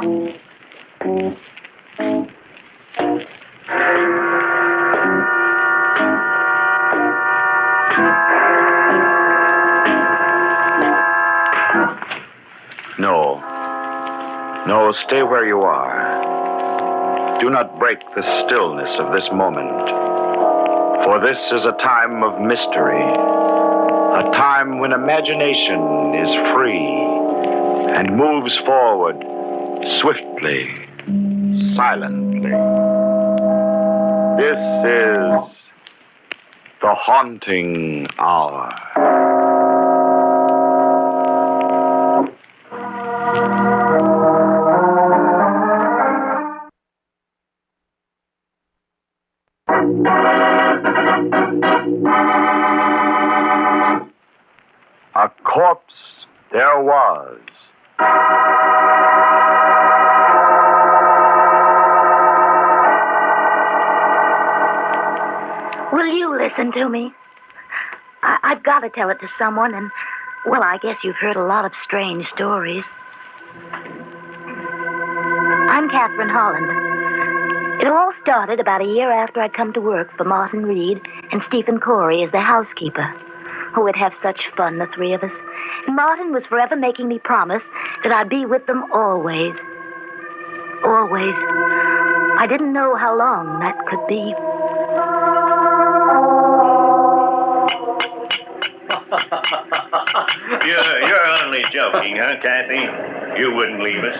No. No, stay where you are. Do not break the stillness of this moment. For this is a time of mystery. A time when imagination is free and moves forward swiftly, silently. This is the haunting hour. A corpse there was. Will you listen to me? I've got to tell it to someone, and, well, I guess you've heard a lot of strange stories. I'm Catherine Holland. It all started about a year after I'd come to work for Martin Reed and Stephen Corey as the housekeeper. Oh, we'd have such fun, the three of us. And Martin was forever making me promise that I'd be with them always. Always. I didn't know how long that could be. You're only joking, huh, Kathy? You wouldn't leave us.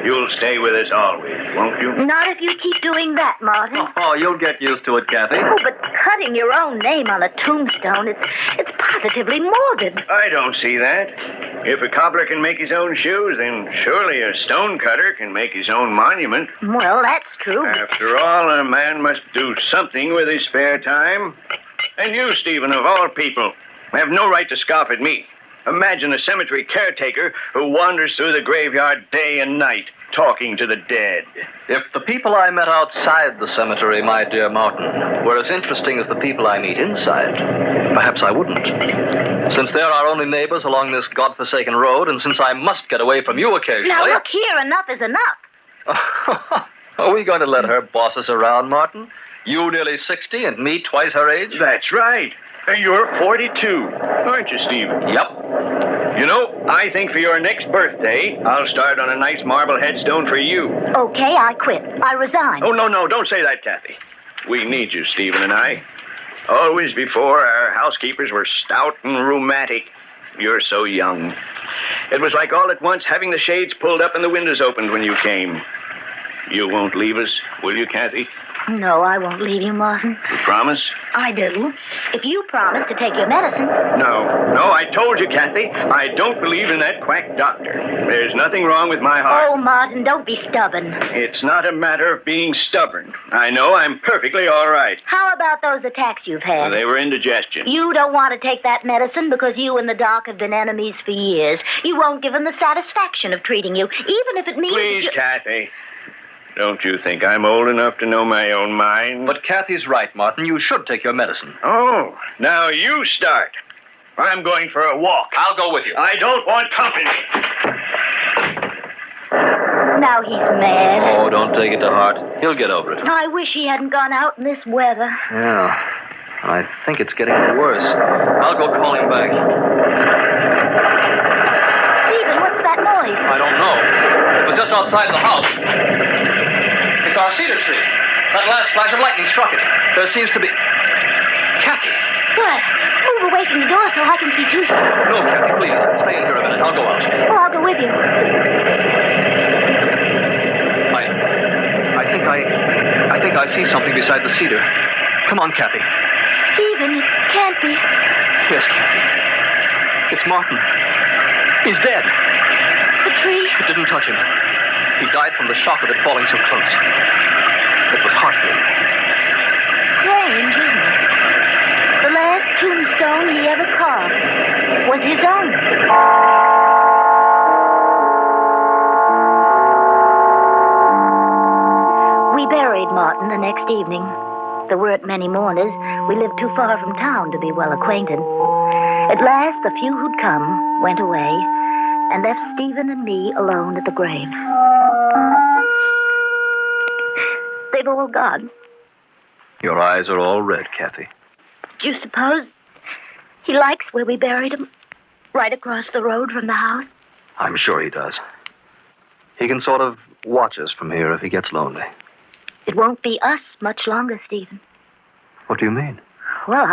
You'll stay with us always, won't you? Not if you keep doing that, Martin. Oh, you'll get used to it, Kathy. Oh, but cutting your own name on a tombstone, it's positively morbid. I don't see that. If a cobbler can make his own shoes, then surely a stonecutter can make his own monument. Well, that's true. After all, a man must do something with his spare time. And you, Stephen, of all people, have no right to scoff at me. Imagine a cemetery caretaker who wanders through the graveyard day and night, talking to the dead. If the people I met outside the cemetery, my dear Martin, were as interesting as the people I meet inside, perhaps I wouldn't. Since they're our only neighbors along this godforsaken road, and since I must get away from you occasionally... Now, look here, enough is enough. Are we going to let her boss us around, Martin? You nearly 60 and me twice her age? That's right. And you're 42, aren't you, Stephen? Yep. You know, I think for your next birthday, I'll start on a nice marble headstone for you. Okay, I quit. I resign. Oh, no, don't say that, Kathy. We need you, Stephen and I. Always before, our housekeepers were stout and rheumatic. You're so young. It was like all at once having the shades pulled up and the windows opened when you came. You won't leave us, will you, Kathy? No, I won't leave you, Martin. You promise? I do. If you promise to take your medicine. No, I told you, Kathy. I don't believe in that quack doctor. There's nothing wrong with my heart. Oh, Martin, don't be stubborn. It's not a matter of being stubborn. I know I'm perfectly all right. How about those attacks you've had? They were indigestion. You don't want to take that medicine because you and the doc have been enemies for years. You won't give him the satisfaction of treating you, even if it means... Please, Kathy. Don't you think I'm old enough to know my own mind? But Kathy's right, Martin. You should take your medicine. Oh, now you start. I'm going for a walk. I'll go with you. I don't want company. Now he's mad. Oh, don't take it to heart. He'll get over it. I wish he hadn't gone out in this weather. Yeah, I think it's getting worse. I'll go call him back. Stephen, what's that noise? I don't know. It was just outside the house. It's our cedar tree. That last flash of lightning struck it. There seems to be... Kathy! What? Move away from the door so I can see Tuesday. No, Kathy, please. Stay in here a minute. I'll go out. Oh, I'll go with you. I think I see something beside the cedar. Come on, Kathy. Stephen, it can't be. Yes, Kathy. It's Martin. He's dead. The tree? It didn't touch him. He died from the shock of it falling so close. It was heartbreaking. Strange, isn't it? The last tombstone he ever carved was his own. We buried Martin the next evening. There weren't many mourners. We lived too far from town to be well acquainted. At last, the few who'd come went away, and left Stephen and me alone at the grave. They've all gone. Your eyes are all red, Kathy. Do you suppose he likes where we buried him? Right across the road from the house? I'm sure he does. He can sort of watch us from here if he gets lonely. It won't be us much longer, Stephen. What do you mean? Well,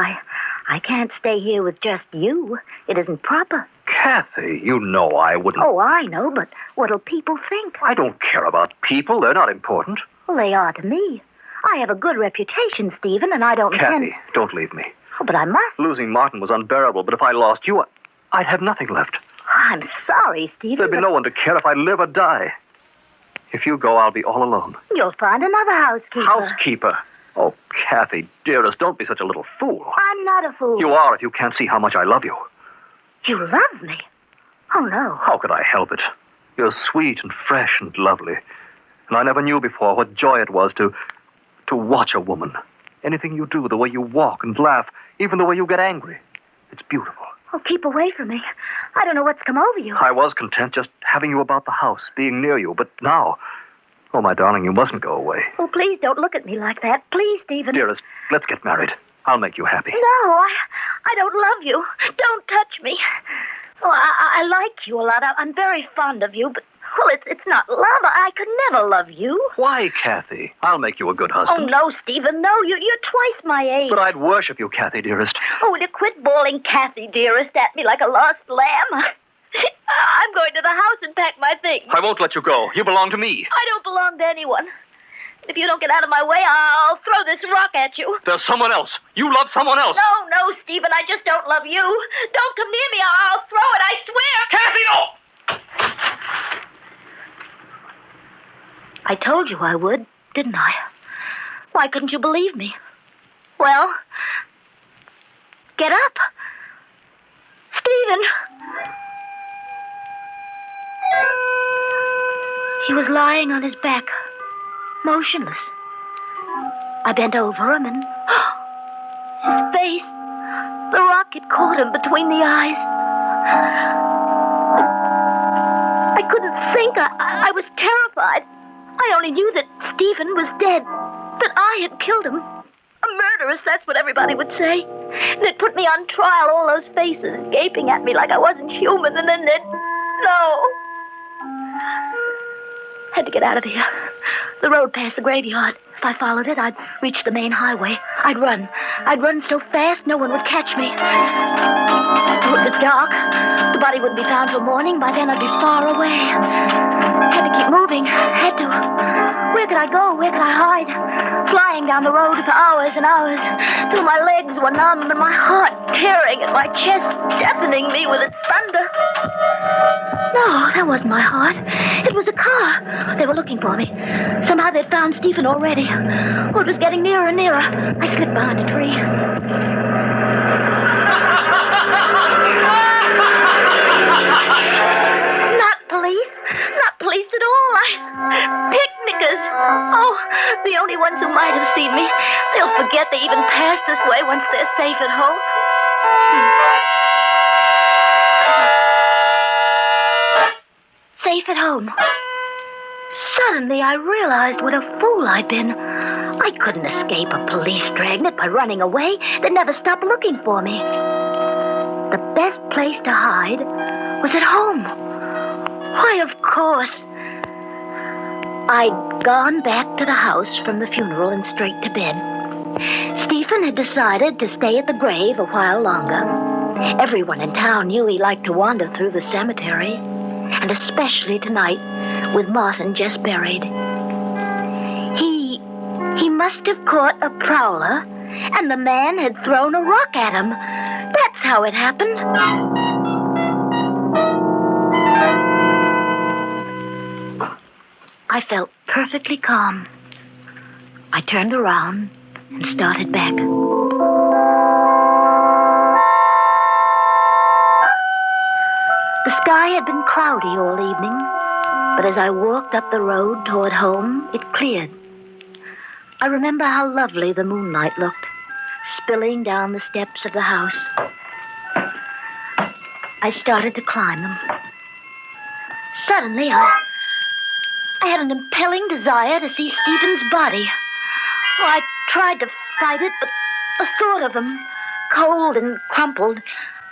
I can't stay here with just you. It isn't proper. Kathy, you know I wouldn't... Oh, I know, but what'll people think? I don't care about people. They're not important. Well, they are to me. I have a good reputation, Stephen, and I don't Kathy, don't leave me. Oh, but I must. Losing Martin was unbearable, but if I lost you, I'd have nothing left. I'm sorry, Stephen. There'd be no one to care if I live or die. If you go, I'll be all alone. You'll find another housekeeper. Housekeeper? Oh, Kathy, dearest, don't be such a little fool. I'm not a fool. You are if you can't see how much I love you. You love me? Oh, no. How could I help it? You're sweet and fresh and lovely. And I never knew before what joy it was to watch a woman. Anything you do, the way you walk and laugh, even the way you get angry. It's beautiful. Oh, keep away from me. I don't know what's come over you. I was content just having you about the house, being near you, but now... Oh, my darling, you mustn't go away. Oh, please don't look at me like that. Please, Stephen. Dearest, let's get married. I'll make you happy. No, I don't love you. Don't touch me. Oh, I like you a lot. I'm very fond of you, but, well, it's not love. I could never love you. Why, Kathy? I'll make you a good Oh, husband. no, Stephen, no. You're twice my age. But I'd worship you, Kathy, dearest. Oh, will you quit bawling Kathy, dearest, at me like a lost lamb? I'm going to the house and pack my things. I won't let you go. You belong to me. I don't belong to anyone. If you don't get out of my way, I'll throw this rock at you. There's someone else. You love someone else. No, Stephen, I just don't love you. Don't come near me. I'll throw it, I swear. Kathy, no! I told you I would, didn't I? Why couldn't you believe me? Well, get up. Stephen! He was lying on his back, motionless. I bent over him and... his face, the rock had caught him between the eyes. I couldn't think. I was terrified. I only knew that Stephen was dead, that I had killed him. A murderess, that's what everybody would say. And it put me on trial, all those faces gaping at me like I wasn't human, and then no. Had to get out of here. The road past the graveyard. If I followed it, I'd reach the main highway. I'd run. I'd run so fast no one would catch me. Oh, it was dark. The body wouldn't be found till morning. By then I'd be far away. Had to keep moving. Had to. Where could I go? Where could I hide? Flying down the road for hours and hours, till my legs were numb and my heart tearing at my chest, deafening me with its thunder. No, that wasn't my heart. It was a car. They were looking for me. Somehow they'd found Stephen already. Oh, it was getting nearer and nearer. I slipped behind a tree. Not police. Not police at all. Picnickers. Oh, the only ones who might have seen me. They'll forget they even passed this way once they're safe at home. Safe at home. Suddenly, I realized what a fool I'd been. I couldn't escape a police dragnet by running away. They'd never stop looking for me. The best place to hide was at home. Why, of course. I'd gone back to the house from the funeral and straight to bed. Stephen had decided to stay at the grave a while longer. Everyone in town knew he liked to wander through the cemetery, and especially tonight, with Martin just buried. He must have caught a prowler, and the man had thrown a rock at him. That's how it happened. I felt perfectly calm. I turned around and started back. The sky had been cloudy all evening, but as I walked up the road toward home, it cleared. I remember how lovely the moonlight looked, spilling down the steps of the house. I started to climb them. Suddenly, I had an impelling desire to see Stephen's body. Well, I tried to fight it, but the thought of him, cold and crumpled,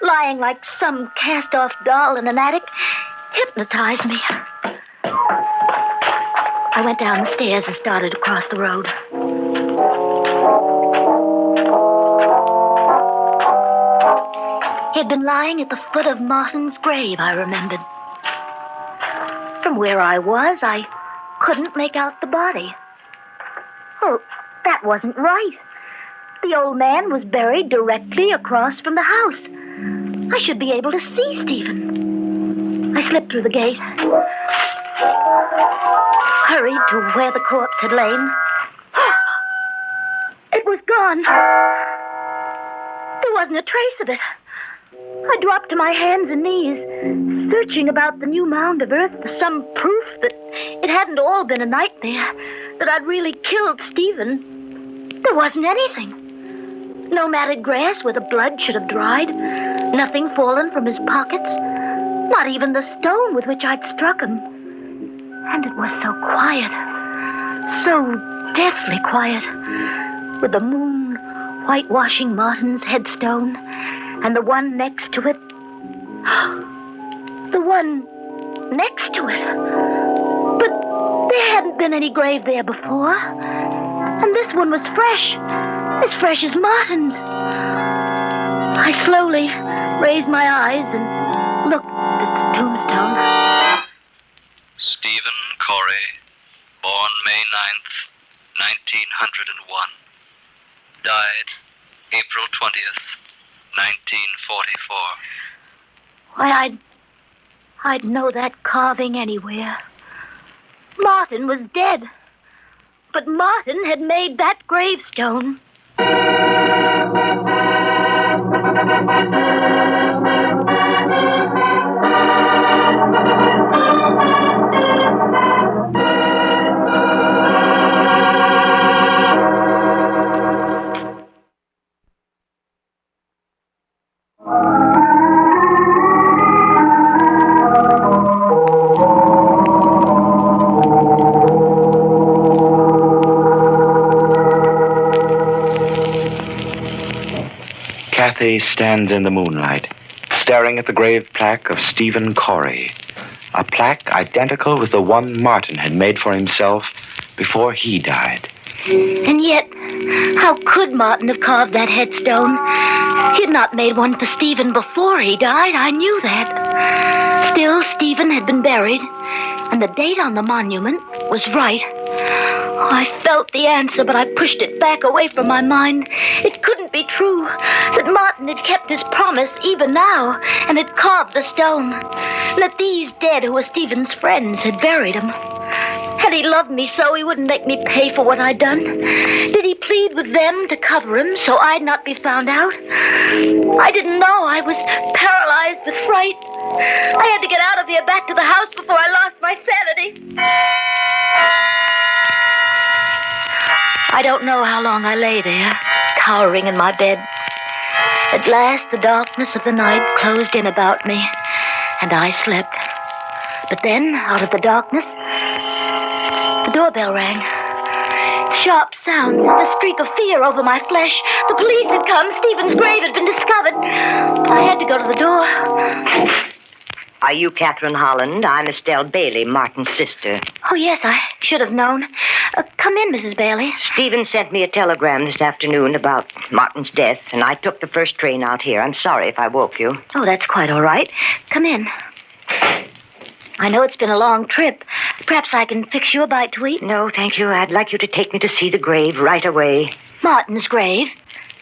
lying like some cast-off doll in an attic, hypnotized me. I went down the stairs and started across the road. He had been lying at the foot of Martin's grave, I remembered. From where I was, I couldn't make out the body. Well, that wasn't right. The old man was buried directly across from the house. I should be able to see Stephen. I slipped through the gate, hurried to where the corpse had lain. It was gone. There wasn't a trace of it. I dropped to my hands and knees, searching about the new mound of earth for some proof that it hadn't all been a nightmare, that I'd really killed Stephen. There wasn't anything. No matted grass where the blood should have dried, nothing fallen from his pockets, not even the stone with which I'd struck him. And it was so quiet, so deathly quiet, with the moon whitewashing Martin's headstone, and the one next to it. The one next to it. But there hadn't been any grave there before. And this one was fresh. As fresh as Martin's. I slowly raised my eyes and looked at the tombstone. Stephen Corey, born May 9th, 1901. Died April 20th, 1944. Why, I'd know that carving anywhere. Martin was dead. But Martin had made that gravestone. Kathy stands in the moonlight, staring at the grave plaque of Stephen Corey, a plaque identical with the one Martin had made for himself before he died. And yet, how could Martin have carved that headstone? He had not made one for Stephen before he died, I knew that. Still, Stephen had been buried, and the date on the monument was right. Oh, I felt the answer, but I pushed it back away from my mind. It couldn't be true that Martin had kept his promise even now and had carved the stone. That these dead who were Stephen's friends had buried him. Had he loved me so he wouldn't make me pay for what I'd done? Did he plead with them to cover him so I'd not be found out? I didn't know. I was paralyzed with fright. I had to get out of here back to the house before I lost my sanity. I don't know how long I lay there, cowering in my bed. At last, the darkness of the night closed in about me, and I slept. But then, out of the darkness, the doorbell rang. Sharp sounds, a streak of fear over my flesh. The police had come. Stephen's grave had been discovered. I had to go to the door. Are you Catherine Holland? I'm Estelle Bailey, Martin's sister. Oh, yes, I should have known. Come in, Mrs. Bailey. Stephen sent me a telegram this afternoon about Martin's death, and I took the first train out here. I'm sorry if I woke you. Oh, that's quite all right. Come in. I know it's been a long trip. Perhaps I can fix you a bite to eat. No, thank you. I'd like you to take me to see the grave right away. Martin's grave?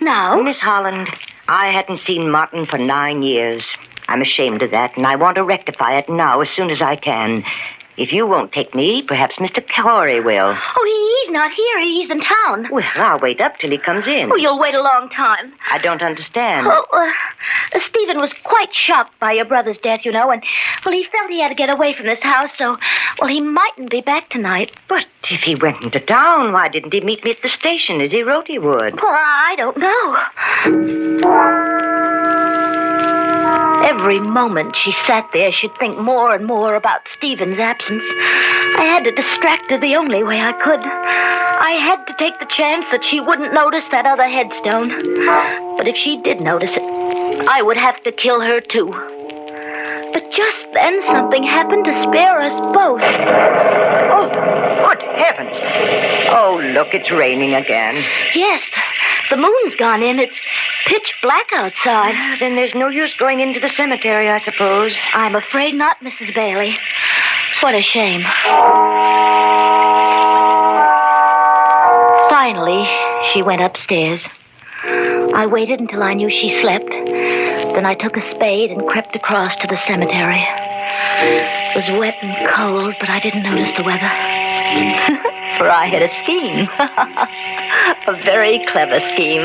Now? Miss Holland, I hadn't seen Martin for 9 years. I'm ashamed of that, and I want to rectify it now as soon as I can. If you won't take me, perhaps Mr. Corey will. Oh, he's not here. He's in town. Well, I'll wait up till he comes in. Oh, you'll wait a long time. I don't understand. Oh, Stephen was quite shocked by your brother's death, you know, and, well, he felt he had to get away from this house, so, well, he mightn't be back tonight. But if he went into town, why didn't he meet me at the station as he wrote he would? Well, I don't know. Every moment she sat there, she'd think more and more about Stephen's absence. I had to distract her the only way I could. I had to take the chance that she wouldn't notice that other headstone. But if she did notice it, I would have to kill her too. But just then something happened to spare us both. Oh, good heavens. Oh, look, it's raining again. Yes, the moon's gone in. It's pitch black outside. Then there's no use going into the cemetery, I suppose. I'm afraid not, Mrs. Bailey. What a shame. Finally, she went upstairs. I waited until I knew she slept. Then I took a spade and crept across to the cemetery. It was wet and cold, but I didn't notice the weather. For I had a scheme. A very clever scheme.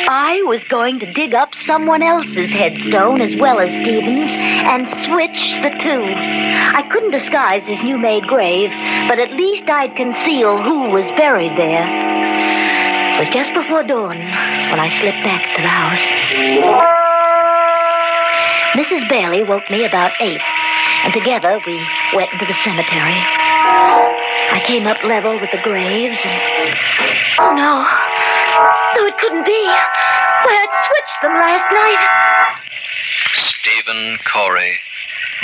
I was going to dig up someone else's headstone as well as Stephen's and switch the two. I couldn't disguise his new-made grave, but at least I'd conceal who was buried there. It was just before dawn when I slipped back to the house. Mrs. Bailey woke me about 8, and together we went into the cemetery. I came up level with the graves and... Oh, no. No, it couldn't be. Why, I'd switched them last night. Stephen Corey,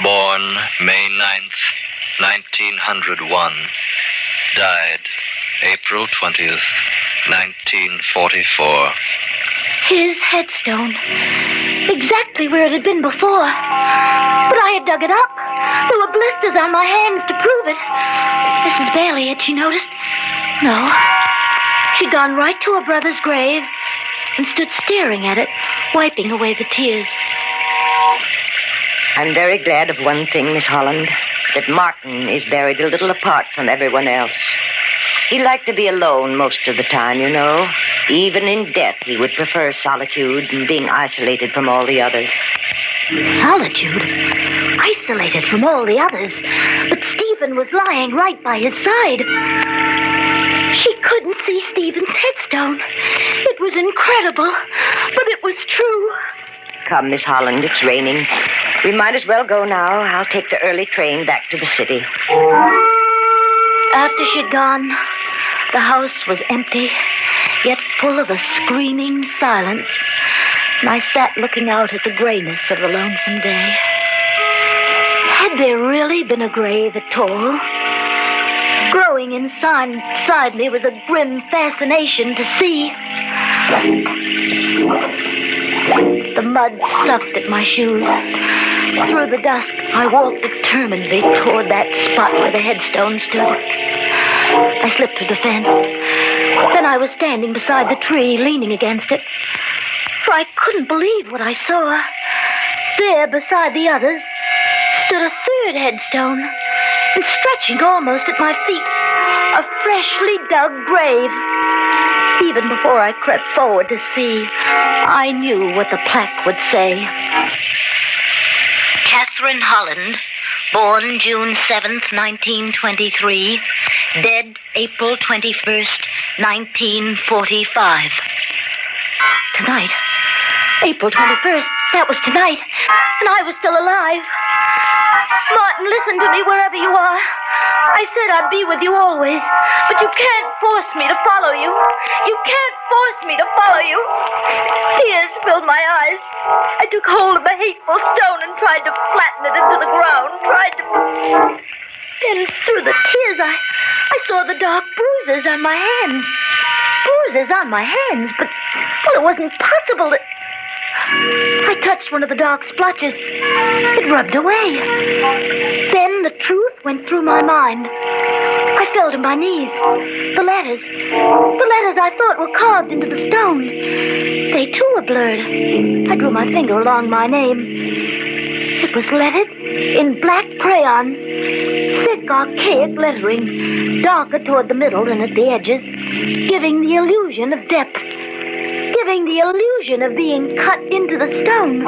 born May 9th, 1901. Died April 20th, 1944. His headstone. Exactly where it had been before. But I had dug it up. There were blisters on my hands to prove it. Mrs. Bailey, had she noticed? No. She'd gone right to her brother's grave and stood staring at it, wiping away the tears. I'm very glad of one thing, Miss Holland, that Martin is buried a little apart from everyone else. He liked to be alone most of the time, you know. Even in death, he would prefer solitude and being isolated from all the others. Solitude? Isolated from all the others? But Stephen was lying right by his side. She couldn't see Stephen's headstone. It was incredible, but it was true. Come, Miss Holland, it's raining. We might as well go now. I'll take the early train back to the city. After she'd gone, the house was empty, yet full of a screaming silence. And I sat looking out at the grayness of the lonesome day. Had there really been a grave at all? Growing inside me was a grim fascination to see. The mud sucked at my shoes. Through the dusk, I walked determinedly toward that spot where the headstone stood. I slipped through the fence. Then I was standing beside the tree, leaning against it. For I couldn't believe what I saw. There, beside the others, stood a third headstone, and stretching almost at my feet, a freshly dug grave. Even before I crept forward to see, I knew what the plaque would say. Catherine Holland, born June 7th, 1923, dead April 21st, 1945. Tonight. April 21st. That was tonight. And I was still alive. Martin, listen to me wherever you are. I said I'd be with you always, but you can't force me to follow you. You can't force me to follow you. Tears filled my eyes. I took hold of a hateful stone and tried to flatten it into the ground. Then through the tears, I saw the dark bruises on my hands. Bruises on my hands, but, well, it wasn't possible that... I touched one of the dark splotches. It rubbed away. Then the truth went through my mind. I fell to my knees. The letters I thought were carved into the stone. They too were blurred. I drew my finger along my name. It was lettered in black crayon. Thick, archaic lettering, darker toward the middle than at the edges, giving the illusion of depth. Giving the illusion of being cut into the stone.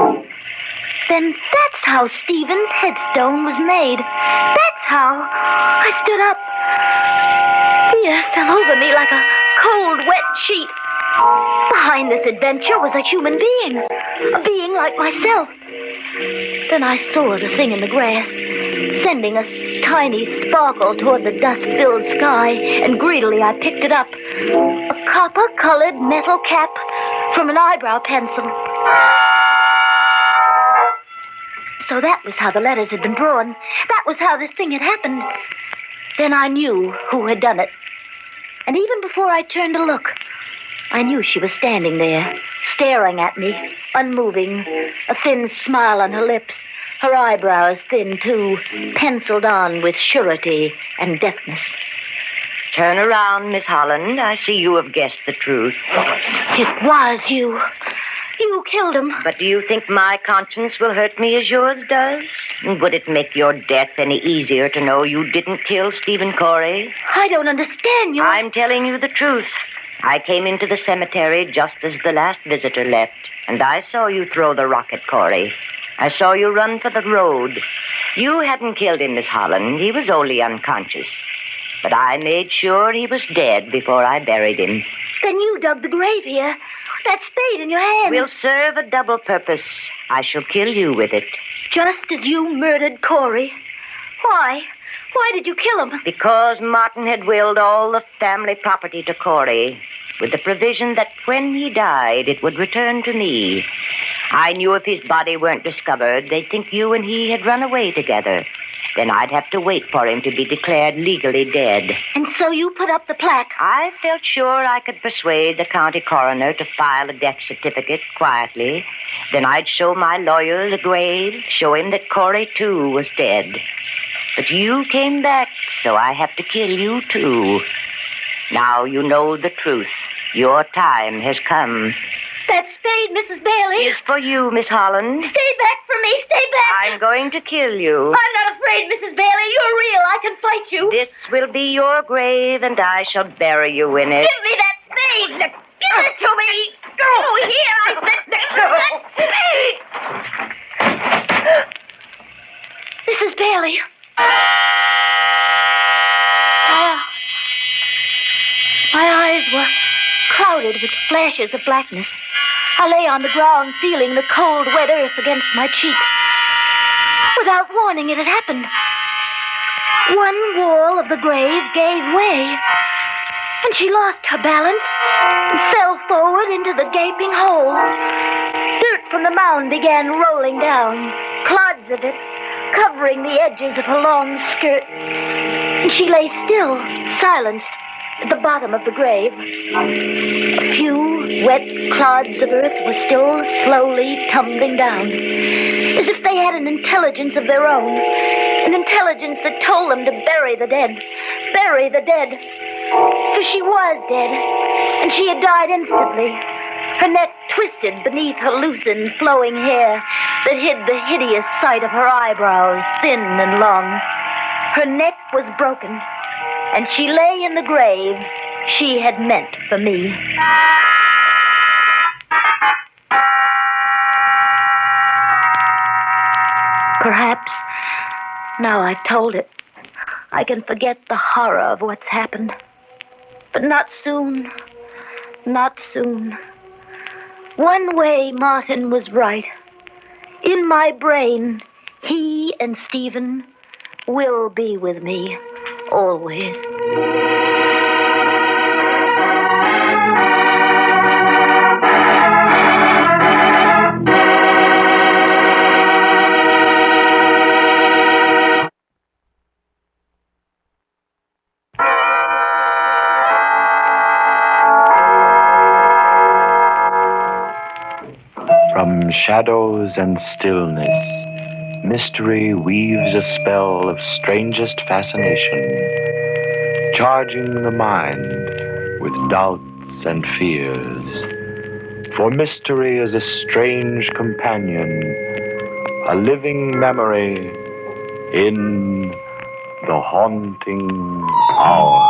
Then that's how Stephen's headstone was made. That's how. I stood up. Fear fell over me like a cold, wet sheet. Behind this adventure was a human being. A being like myself. Then I saw the thing in the grass, sending a tiny sparkle toward the dust-filled sky, and greedily I picked it up. A copper-colored metal cap from an eyebrow pencil. So that was how the letters had been drawn. That was how this thing had happened. Then I knew who had done it. And even before I turned to look, I knew she was standing there, staring at me, unmoving, a thin smile on her lips, her eyebrows thin, too, penciled on with surety and deftness. Turn around, Miss Holland. I see you have guessed the truth. It was you. You killed him. But do you think my conscience will hurt me as yours does? Would it make your death any easier to know you didn't kill Stephen Corey? I don't understand you. I'm telling you the truth. I came into the cemetery just as the last visitor left, and I saw you throw the rock at Corey. I saw you run for the road. You hadn't killed him, Miss Holland. He was only unconscious. But I made sure he was dead before I buried him. Then you dug the grave here. That spade in your hand. Will serve a double purpose. I shall kill you with it. Just as you murdered Corey. Why? Why did you kill him? Because Martin had willed all the family property to Corey, with the provision that when he died, it would return to me. I knew if his body weren't discovered, they'd think you and he had run away together. Then I'd have to wait for him to be declared legally dead. And so you put up the plaque. I felt sure I could persuade the county coroner to file a death certificate quietly. Then I'd show my lawyer the grave, show him that Corey, too, was dead. But you came back, so I have to kill you, too. Now you know the truth. Your time has come. That spade, Mrs. Bailey. Is for you, Miss Holland. Stay back from me. Stay back. I'm going to kill you. I'm not afraid, Mrs. Bailey. You're real. I can fight you. This will be your grave, and I shall bury you in it. Give me that spade. Give it to me. Go here. I said that spade. Mrs. Bailey. My eyes were clouded with flashes of blackness. I lay on the ground, feeling the cold, wet earth against my cheek. Without warning, it had happened. One wall of the grave gave way, and she lost her balance and fell forward into the gaping hole. Dirt from the mound began rolling down, clods of it covering the edges of her long skirt. And she lay still, silenced, at the bottom of the grave. A few wet clods of earth were still slowly tumbling down, as if they had an intelligence of their own, an intelligence that told them to bury the dead. Bury the dead. For she was dead, and she had died instantly. Her neck twisted beneath her loosened, flowing hair that hid the hideous sight of her eyebrows, thin and long. Her neck was broken, and she lay in the grave she had meant for me. Perhaps, now I've told it, I can forget the horror of what's happened. But not soon. Not soon. One way Martin was right. In my brain, he and Stephen will be with me. Always. From shadows and stillness, mystery weaves a spell of strangest fascination, charging the mind with doubts and fears. For mystery is a strange companion, a living memory in the haunting hour.